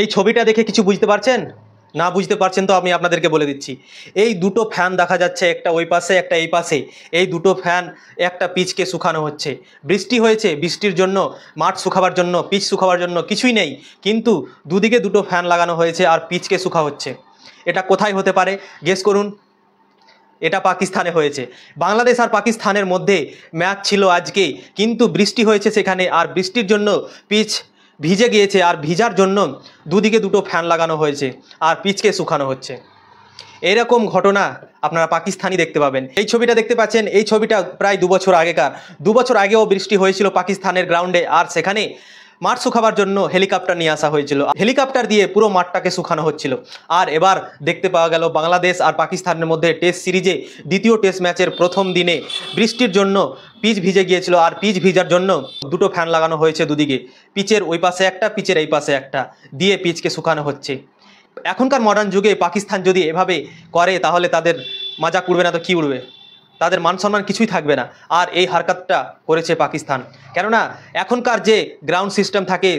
এই ছবিটা দেখে কিছু বুঝতে পারছেন? না বুঝতে পারছেন তো আমি আপনাদেরকে বলে দিচ্ছি। এই দুটো ফ্যান দেখা যাচ্ছে, একটা ওই পাশে একটা এই পাশে। এই দুটো ফ্যান একটা পিচকে শুকানো হচ্ছে। বৃষ্টি হয়েছে, বৃষ্টির জন্য মাঠ শুকাবার জন্য, পিচ শুকাবার জন্য কিছুই নেই, কিন্তু দুদিকে দুটো ফ্যান লাগানো হয়েছে আর পিচকে শুকা হচ্ছে। এটা কোথায় হতে পারে গেস করুন? এটা পাকিস্তানে হয়েছে। বাংলাদেশ আর পাকিস্তানের মধ্যে ম্যাচ ছিল আজকে, কিন্তু বৃষ্টি হয়েছে সেখানে, আর বৃষ্টির জন্য পিচ ভিজে গিয়েছে, আর ভিজার জন্য দুদিকে দুটো ফ্যান লাগানো হয়েছে আর পিচকে শুকানো হচ্ছে। এরকম ঘটনা আপনারা পাকিস্তানি দেখতে পাবেন। এই ছবিটা দেখতে পাচ্ছেন, এই ছবিটা প্রায় 2 বছর আগেকার। 2 বছর আগেও বৃষ্টি হয়েছিল পাকিস্তানের গ্রাউন্ডে, আর সেখানে মাঠ শুকাবার জন্য হেলিকপ্টার নিয়ে আসা হয়েছিল। হেলিকপ্টার দিয়ে পুরো মাঠটাকে শুকানো হচ্ছিল। আর এবার দেখতে পাওয়া গেল বাংলাদেশ আর পাকিস্তানের মধ্যে টেস্ট সিরিজে দ্বিতীয় টেস্ট ম্যাচের প্রথম দিনে বৃষ্টির জন্য পিচ ভিজে গিয়েছিল, আর পিচ ভিজার জন্য দুটো ফ্যান লাগানো হয়েছে দুদিকে। পিচের ওই পাশে একটা, পিচের এই পাশে একটা, দিয়ে পিচকে শুকানো হচ্ছে। এখনকার মডার্ন যুগে পাকিস্তান যদি এভাবে করে তাহলে তাদের মজাক উড়বে না তো কি উড়বে? তাদের মান সম্মান কিছুই থাকবে না। আর এই হারকাতটা করেছে পাকিস্তান। কেননা এখনকার যে গ্রাউন্ড সিস্টেম থাকে,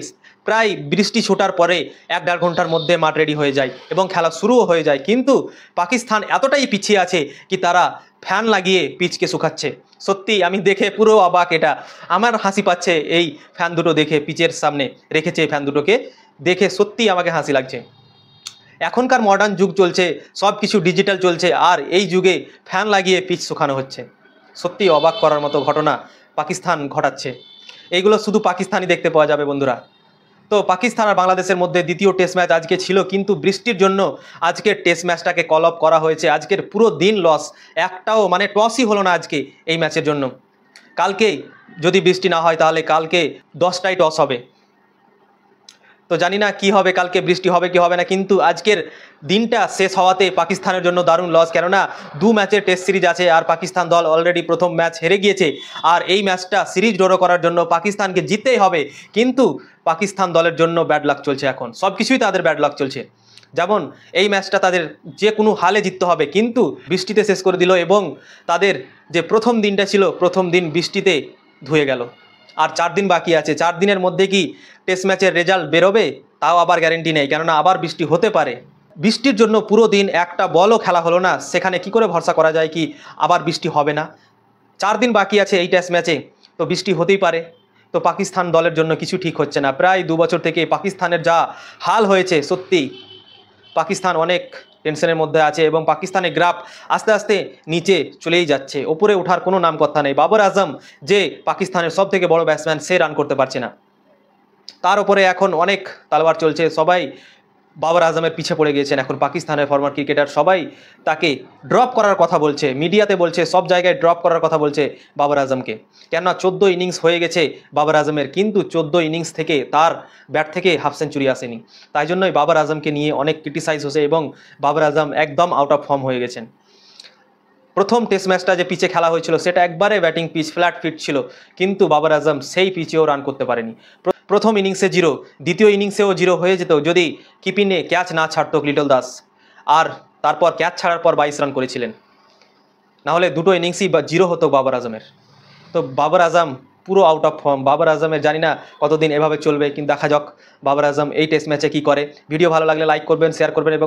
প্রায় বৃষ্টি ছোটার পরে 1-1.5 ঘন্টার মধ্যে মাঠ রেডি হয়ে যায় এবং খেলা শুরুও হয়ে যায়, কিন্তু পাকিস্তান এতটাই পিছিয়ে আছে কি তারা ফ্যান লাগিয়ে পিচকে শুকাচ্ছে। সত্যি আমি দেখে পুরো অবাক। এটা আমার হাসি পাচ্ছে, এই ফ্যান দুটো দেখে। পিচের সামনে রেখেছে এই ফ্যান দুটোকে দেখে, সত্যি আমাকে হাসি লাগছে। এখনকার মডার্ন যুগ চলছে, সব কিছু ডিজিটাল চলছে, আর এই যুগে ফ্যান লাগিয়ে পিচ শুকানো হচ্ছে। সত্যি অবাক করার মতো ঘটনা পাকিস্তান ঘটাচ্ছে। এইগুলো শুধু পাকিস্তানি দেখতে পাওয়া যাবে বন্ধুরা। তো পাকিস্তান আর বাংলাদেশের মধ্যে দ্বিতীয় টেস্ট ম্যাচ আজকে ছিল, কিন্তু বৃষ্টির জন্য আজকের টেস্ট ম্যাচটাকে কল অফ করা হয়েছে। আজকের পুরো দিন লস, একটাও মানে টসই হলো না আজকে এই ম্যাচের জন্য। কালকে যদি বৃষ্টি না হয় তাহলে কালকে 10টায় টস হবে। তো জানি না কি হবে, কালকে বৃষ্টি হবে কি হবে না, কিন্তু আজকের দিনটা শেষ হওয়াতে পাকিস্তানের জন্য দারুণ লস। কেননা 2 ম্যাচের টেস্ট সিরিজ আছে, আর পাকিস্তান দল অলরেডি প্রথম ম্যাচ হেরে গিয়েছে, আর এই ম্যাচটা সিরিজ ড্র করার জন্য পাকিস্তানকে জিততেই হবে। কিন্তু পাকিস্তান দলের জন্য ব্যাড লাক চলছে, এখন সব কিছুই তাদের ব্যাড লাক চলছে। যেমন এই ম্যাচটা তাদের যে কোনো হালে জিততে হবে, কিন্তু বৃষ্টিতে শেষ করে দিল, এবং তাদের যে প্রথম দিনটা ছিল, প্রথম দিন বৃষ্টিতে ধুয়ে গেল। আর 4 দিন বাকি আছে, 4 দিনের মধ্যে কি টেস্ট ম্যাচের রেজাল্ট বেরোবে তাও আবার গ্যারেন্টি নেই, কেননা আবার বৃষ্টি হতে পারে। বৃষ্টির জন্য পুরো দিন একটা বলও খেলা হলো না, সেখানে কি করে ভরসা করা যায় কি আবার বৃষ্টি হবে না? 4 দিন বাকি আছে এই টেস্ট ম্যাচে, তো বৃষ্টি হতেই পারে। তো পাকিস্তান দলের জন্য কিছু ঠিক হচ্ছে না। প্রায় 2 বছর থেকে পাকিস্তানের যা হাল হয়েছে, সত্যি পাকিস্তান অনেক টেনশনের মধ্যে আছে, এবং পাকিস্তানের গ্রাফ আস্তে আস্তে নিচে চলেই যাচ্ছে, ওপরে ওঠার কোনো নাম কথা নেই। বাবর আজম যে পাকিস্তানের সবথেকে বড় ব্যাটসম্যান, সে রান করতে পারছে না। তার উপরে এখন অনেক তালবার চলছে, সবাই বাবর আজমের পিছে পড়ে গিয়েছেন। এখন পাকিস্তানের ফরমার ক্রিকেটার সবাই তাকে ড্রপ করার কথা বলছে, মিডিয়াতে বলছে, সব জায়গায় ড্রপ করার কথা বলছে বাবর আজমকে। কেননা 14 ইনিংস হয়ে গেছে বাবর আজমের, কিন্তু 14 ইনিংস থেকে তার ব্যাট থেকে হাফ সেঞ্চুরি আসেনি। তাই জন্যই বাবর আজমকে নিয়ে অনেক ক্রিটিসাইজ হয়েছে, এবং বাবর আজম একদম আউট অফ ফর্ম হয়ে গেছেন। প্রথম টেস্ট ম্যাচটা যে পিচে খেলা হয়েছিল সেটা একবারে ব্যাটিং পিচ, ফ্ল্যাট ফিট ছিল, কিন্তু বাবর আজম সেই পিচেও রান করতে পারেনি। প্রথম ইনিংসে 0, দ্বিতীয় ইনিংসেও 0 হয়ে যেত যদি কিপিনে ক্যাচ না ছাড়তো লিটল দাস, আর তারপর ক্যাচ ছাড়ার পর 22 রান করেছিলেন। নাহলে দুটো ইনিংসই 0 হতো বাবর আজমের। তো বাবর আজম পুরো আউট অফ ফর্ম। বাবর আজমের জানি না কতদিন এভাবে চলবে, কিন্তু দেখা যাক বাবর আজম এই টেস্ট ম্যাচে কী করে। ভিডিও ভালো লাগলে লাইক করবেন, শেয়ার করবেন, এবং